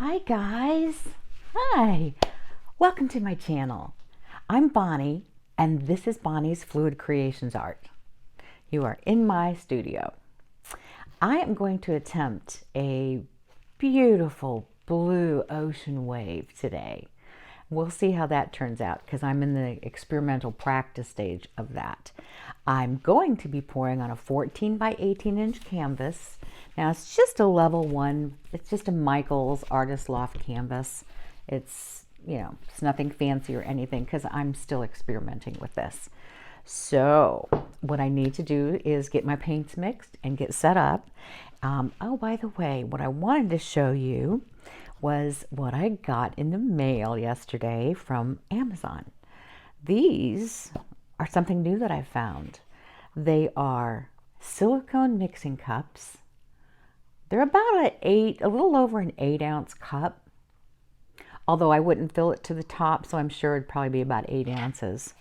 Hi guys. Hi. Welcome to my channel. I'm Bonnie and this is Bonnie's Fluid Creations Art. You are in my studio. I am going to attempt a beautiful blue ocean wave today. We'll see how that turns out because I'm in the experimental practice stage of that. I'm going to be pouring on a 14 by 18 inch canvas. Now it's just a level one, it's just a Michaels Artist Loft canvas. It's nothing fancy or anything because I'm still experimenting with this. So what I need to do is get my paints mixed and get set up. Oh, by the way, what I wanted to show you was what I got in the mail yesterday from Amazon. These are something new that I found. They are silicone mixing cups. They're about a little over an 8-ounce cup. Although I wouldn't fill it to the top, so I'm sure it'd probably be about 8 ounces.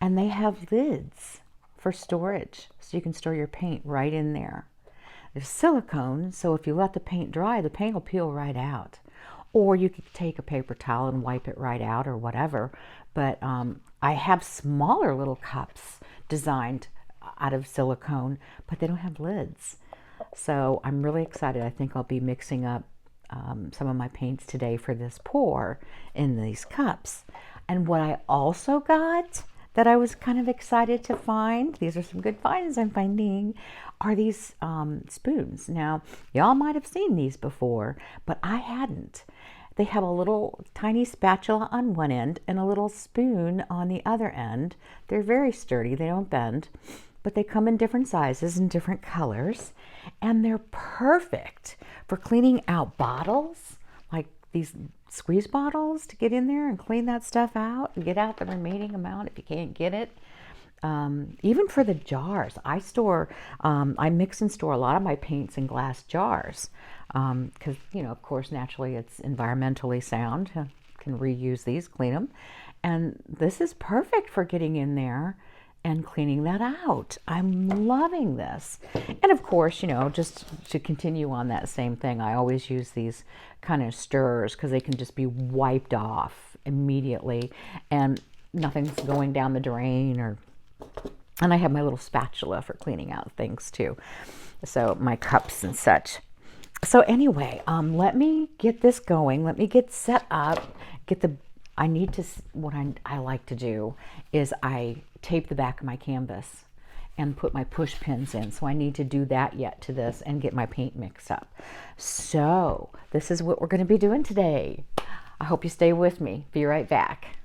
And they have lids for storage, so you can store your paint right in there. There's silicone, so if you let the paint dry, the paint will peel right out. Or you could take a paper towel and wipe it right out or whatever. But I have smaller little cups designed out of silicone, but they don't have lids. So I'm really excited. I think I'll be mixing up some of my paints today for this pour in these cups. And what I also got that I was kind of excited to find, these are some good finds I'm finding, are these spoons. Now, y'all might have seen these before, but I hadn't. They have a little tiny spatula on one end and a little spoon on the other end. They're very sturdy, they don't bend, but they come in different sizes and different colors, and they're perfect for cleaning out bottles, like these squeeze bottles, to get in there and clean that stuff out and get out the remaining amount if you can't get it. Even for the jars, I mix and store a lot of my paints in glass jars because, of course, naturally it's environmentally sound. Can reuse these, clean them. And this is perfect for getting in there and cleaning that out. I'm loving this. And of course, just to continue on that same thing, I always use these kind of stirrers because they can just be wiped off immediately and nothing's going down the drain and I have my little spatula for cleaning out things too. So my cups and such. So anyway, let me get this going. Let me get set up. What I like to do is I tape the back of my canvas and put my push pins in. So I need to do that yet to this and get my paint mixed up. So this is what we're going to be doing today. I hope you stay with me. Be right back.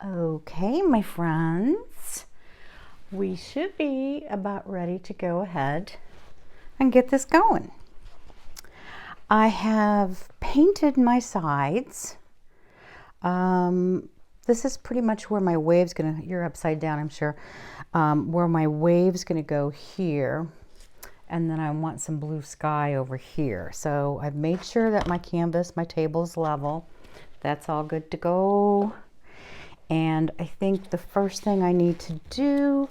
Okay, my friends, we should be about ready to go ahead and get this going. I have painted my sides. This is pretty much where my wave's you're upside down, I'm sure, where my wave's gonna go here. And then I want some blue sky over here. So I've made sure that my canvas, my table's level. That's all good to go. And I think the first thing I need to do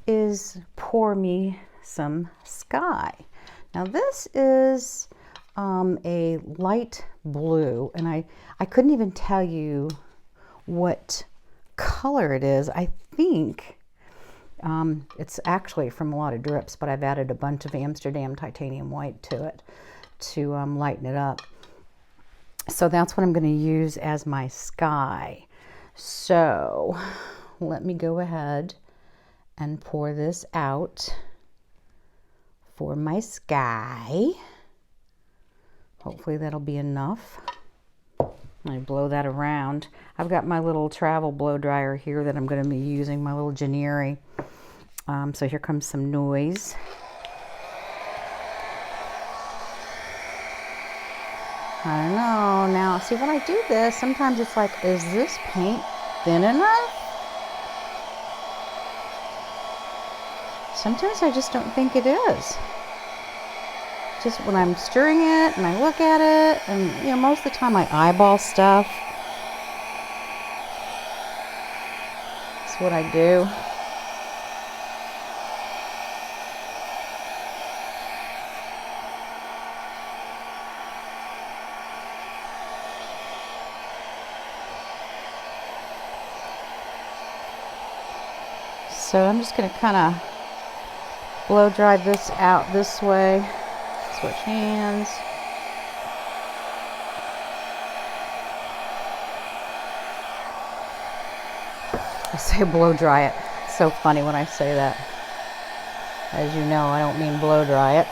is pour me some sky. Now this is a light blue, and I couldn't even tell you what color it is. I think it's actually from a lot of drips, but I've added a bunch of Amsterdam titanium white to it to lighten it up. So that's what I'm going to use as my sky. So let me go ahead and pour this out for my sky. Hopefully that'll be enough. I blow that around. I've got my little travel blow dryer here that I'm going to be using, my little Janeri. So here comes some noise. I don't know. Now, see, when I do this, sometimes it's like, is this paint thin enough? Sometimes I just don't think it is. Just when I'm stirring it and I look at it, and most of the time I eyeball stuff. That's what I do. So I'm just going to kind of blow dry this out this way. Switch hands. I say blow dry it. It's so funny when I say that. As you know, I don't mean blow dry it.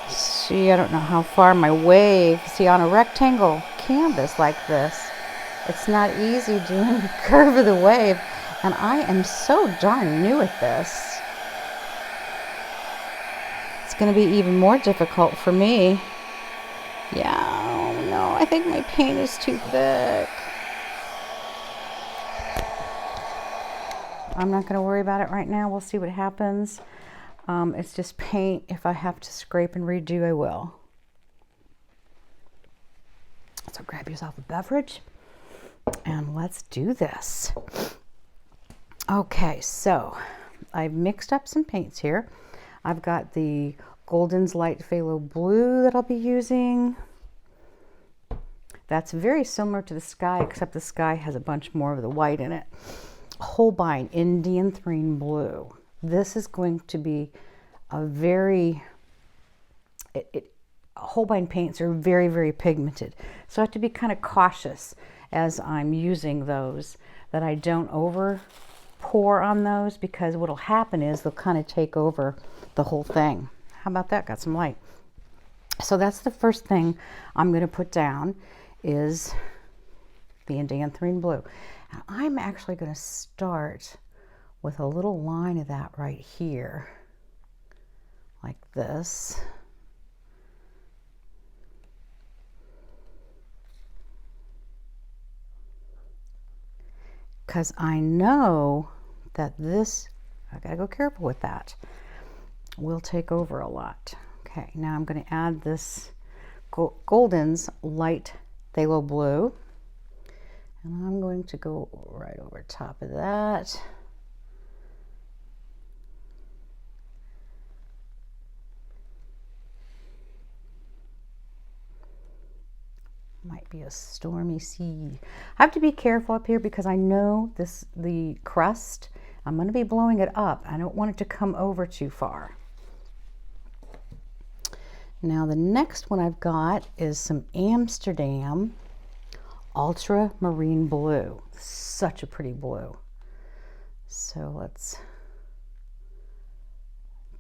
See, I don't know how far my wave, see, on a rectangle canvas like this, it's not easy doing the curve of the wave, and I am so darn new at this. It's going to be even more difficult for me. Yeah, oh no, I think my paint is too thick. I'm not going to worry about it right now. We'll see what happens. It's just paint. If I have to scrape and redo, I will. So grab yourself a beverage and let's do this. Okay, so I've mixed up some paints here. I've got the Golden's Light Phthalo Blue that I'll be using. That's very similar to the sky, except the sky has a bunch more of the white in it. Holbein Indian Threne Blue. This is going to be a very, Holbein paints are very, very pigmented. So I have to be kind of cautious as I'm using those, that I don't over pour on those, because what'll happen is they'll kind of take over the whole thing. How about that? Got some light. So that's the first thing I'm going to put down is the Indian Threne Blue. And I'm actually going to start with a little line of that right here, like this. Because I know that this, I gotta go careful with that, will take over a lot. Okay, now I'm going to add this Golden's Light Phthalo Blue, and I'm going to go right over top of that. Might be a stormy sea. I have to be careful up here because I know the crust, I'm going to be blowing it up. I don't want it to come over too far. Now the next one I've got is some Amsterdam Ultramarine Blue. Such a pretty blue. So let's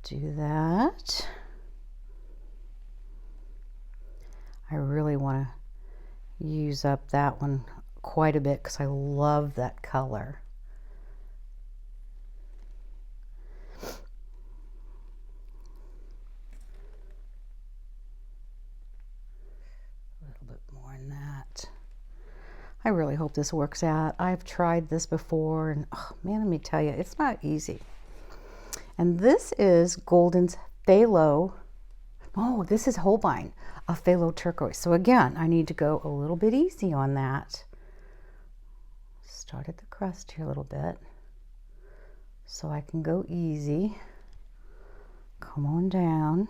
do that. I really want to use up that one quite a bit because I love that color. A little bit more than that. I really hope this works out. I've tried this before and oh man, let me tell you, it's not easy. And this is Golden's Phthalo. Oh, this is Holbein, a Phthalo Turquoise. So again, I need to go a little bit easy on that. Start at the crust here a little bit so I can go easy. Come on down.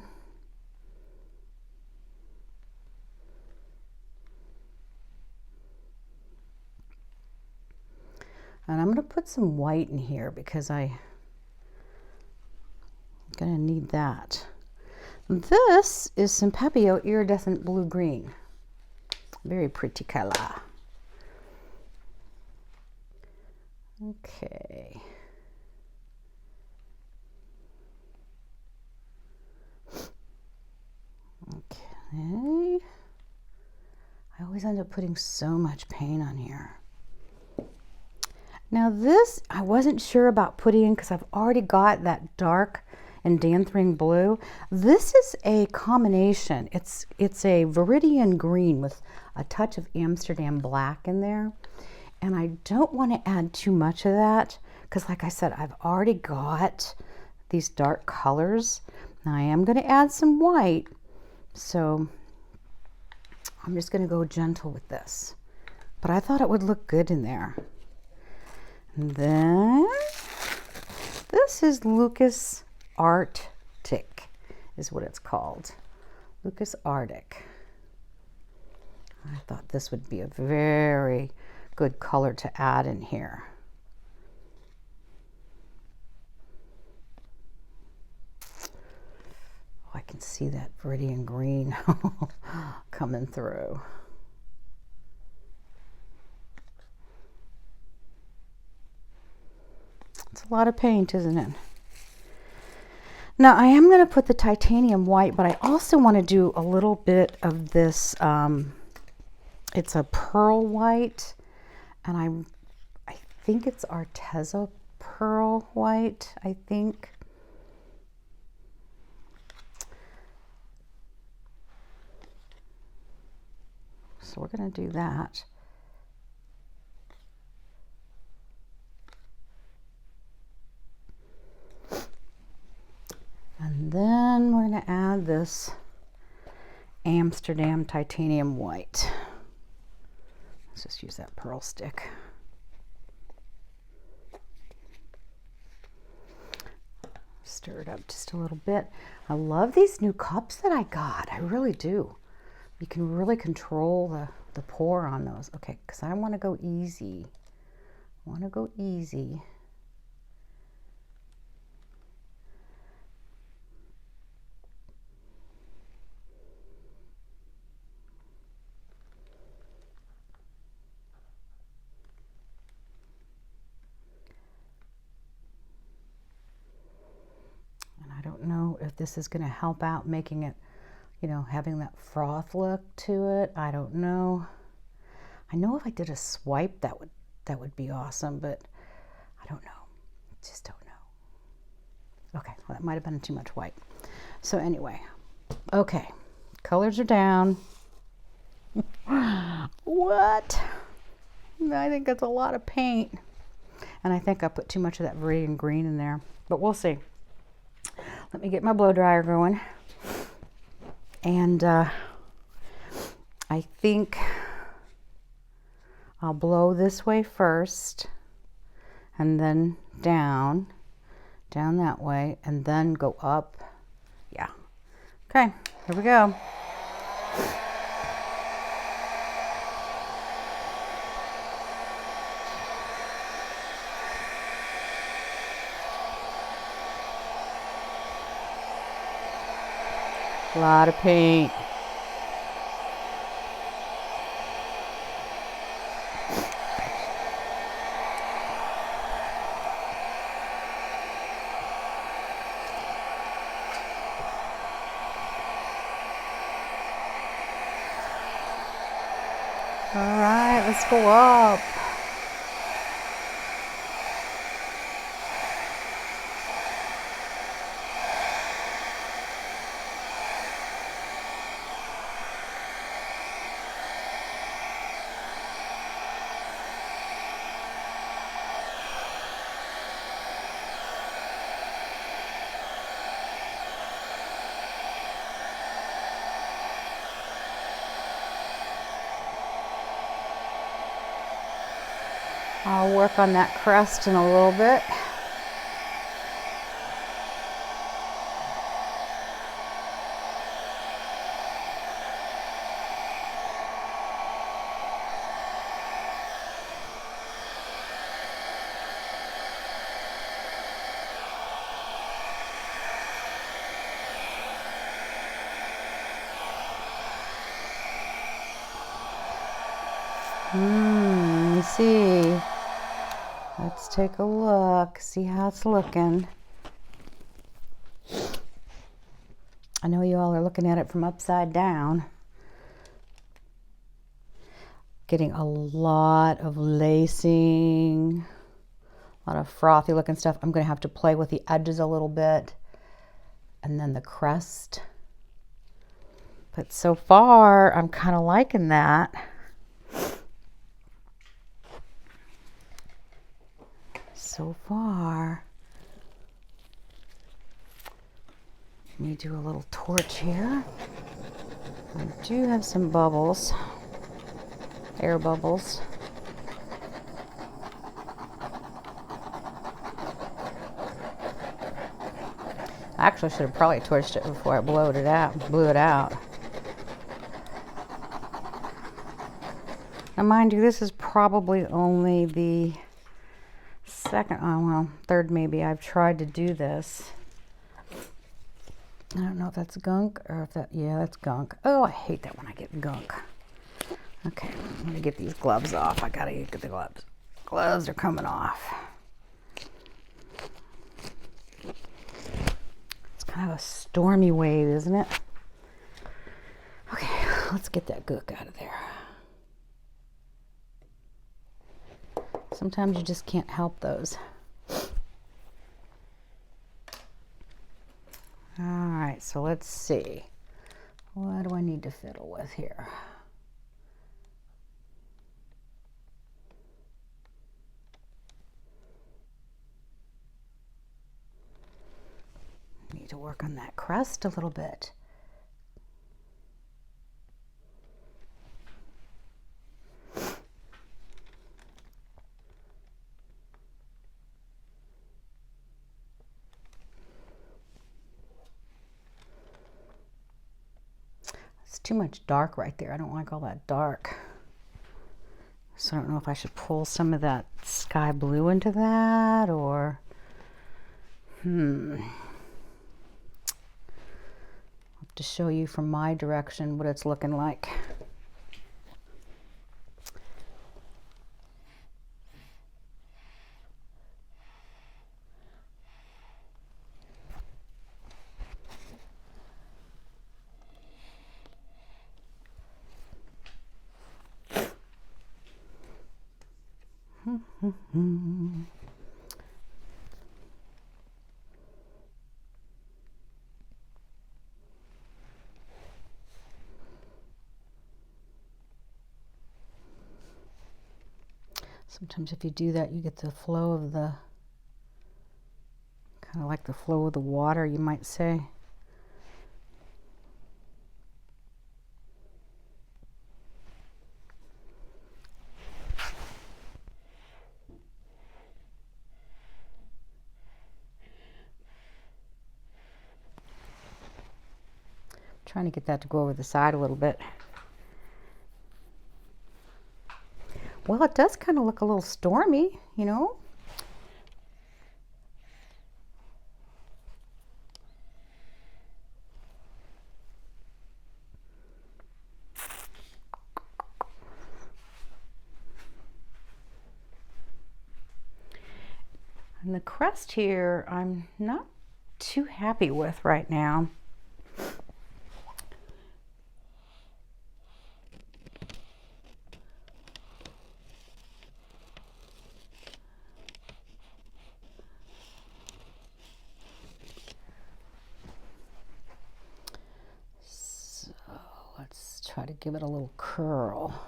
And I'm going to put some white in here because I'm going to need that. This is some Papillon Iridescent Blue Green. Very pretty color. Okay. Okay. I always end up putting so much paint on here. Now this, I wasn't sure about putting in because I've already got that dark Indian Threne Blue. This is a combination. It's a Viridian Green with a touch of Amsterdam Black in there. And I don't want to add too much of that because like I said, I've already got these dark colors. Now I am going to add some white. So I'm just going to go gentle with this. But I thought it would look good in there. And then This is Lucas Arctic, is what it's called. Lucas Arctic. I thought this would be a very good color to add in here. Oh, I can see that viridian green coming through. It's a lot of paint, isn't it? Now I am going to put the titanium white, but I also want to do a little bit of this. It's a pearl white, and I think it's Arteza pearl white, I think. So we're going to do that. And then we're going to add this Amsterdam titanium white. Let's just use that pearl stick. Stir it up just a little bit. I love these new cups that I got. I really do. You can really control the pour on those. Okay, because I want to go easy. I want to go easy. If this is going to help out making it, you know, having that froth look to it. I don't know. I know if I did a swipe that would be awesome, but I don't know. Just don't know. Okay, well, that might have been too much white. So anyway, okay, colors are down. What? I think that's a lot of paint. And I think I put too much of that viridian green in there, but we'll see. Let me get my blow dryer going. And I think I'll blow this way first and then down that way, and then go up. Yeah. Okay, here we go. A lot of paint. All right, let's go up. I'll work on that crest in a little bit. Let me see. Let's take a look, see how it's looking. I know you all are looking at it from upside down. Getting a lot of lacing, a lot of frothy looking stuff. I'm going to have to play with the edges a little bit, and then the crest. But so far, I'm kind of liking that. So far. Let me do a little torch here. I do have some bubbles, air bubbles. Actually, I should have probably torched it before I blew it out. Now, mind you, this is probably only the second, third maybe I've tried to do this. I don't know if that's gunk or if yeah, that's gunk. Oh, I hate that when I get gunk. Okay, I'm gonna get these gloves off. I gotta get the gloves. Gloves are coming off. It's kind of a stormy wave, isn't it? Okay, let's get that gook out of there. Sometimes you just can't help those. All right, so let's see. What do I need to fiddle with here? Need to work on that crust a little bit. It's too much dark right there. I don't like all that dark. So I don't know if I should pull some of that sky blue into that or I'll have to show you from my direction what it's looking like. Sometimes if you do that, you get the flow of the, kind of like the flow of the water, you might say. Trying to get that to go over the side a little bit. Well, it does kind of look a little stormy, you know. And the crust here, I'm not too happy with right now. Let's try to give it a little curl.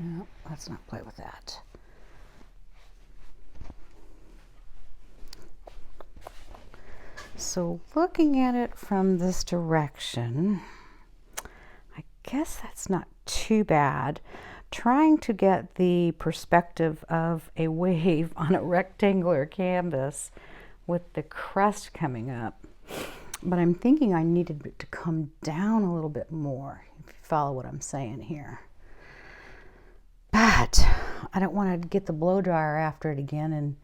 No, let's not play with that. So looking at it from this direction, I guess that's not too bad. Trying to get the perspective of a wave on a rectangular canvas with the crust coming up. But I'm thinking I needed it to come down a little bit more, if you follow what I'm saying here. But I don't want to get the blow dryer after it again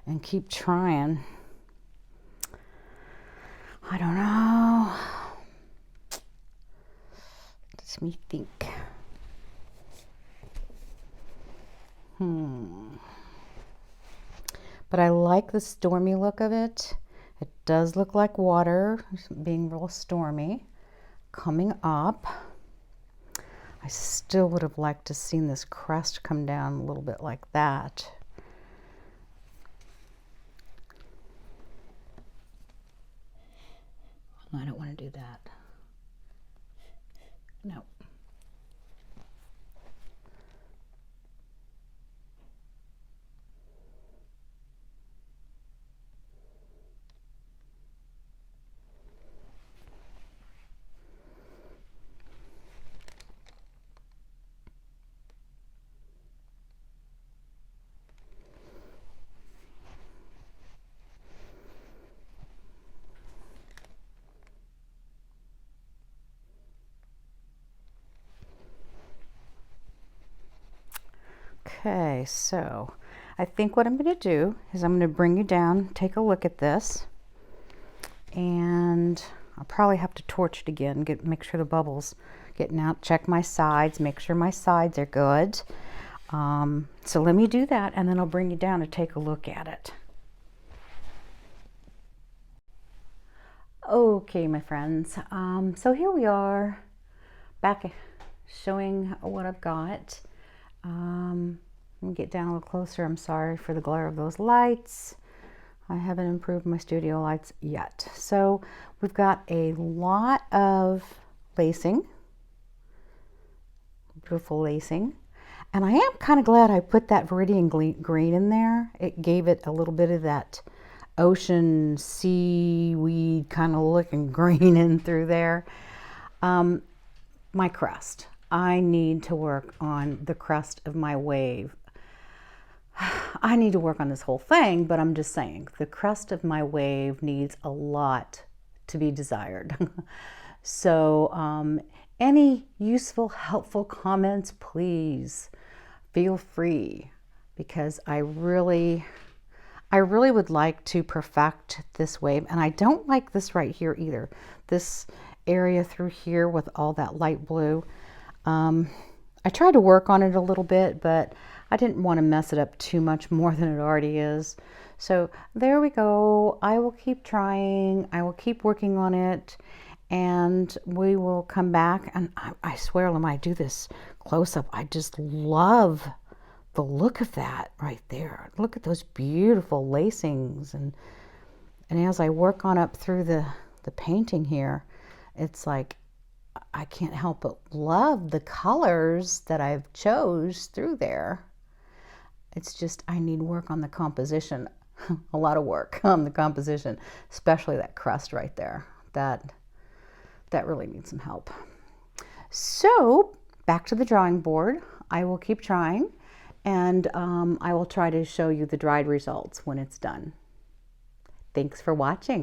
and keep trying. I don't know. Let me think. But I like the stormy look of it. It does look like water being real stormy coming up. I still would have liked to seen this crust come down a little bit like that. I don't want to do that. No. Okay, so I think what I'm going to do is I'm going to bring you down, take a look at this, and I'll probably have to torch it again, make sure the bubbles getting out, check my sides, make sure my sides are good. So let me do that, and then I'll bring you down to take a look at it. Okay, my friends, so here we are back showing what I've got. Let me get down a little closer. I'm sorry for the glare of those lights. I haven't improved my studio lights yet. So we've got a lot of lacing, beautiful lacing. And I am kind of glad I put that Viridian green in there. It gave it a little bit of that ocean seaweed kind of looking green in through there. My crust. I need to work on the crust of my wave. I need to work on this whole thing, but I'm just saying the crust of my wave needs a lot to be desired. So any useful, helpful comments, please feel free, because I really would like to perfect this wave. And I don't like this right here either. This area through here with all that light blue. I tried to work on it a little bit, but I didn't want to mess it up too much more than it already is. So there we go. I will keep trying. I will keep working on it, and we will come back. And I swear, when I do this close up, I just love the look of that right there. Look at those beautiful lacings. And as I work on up through the painting here, it's like, I can't help but love the colors that I've chose through there. It's just, I need work on the composition, a lot of work on the composition, especially that crust right there. That really needs some help. So back to the drawing board. I will keep trying, and I will try to show you the dried results when it's done. Thanks for watching.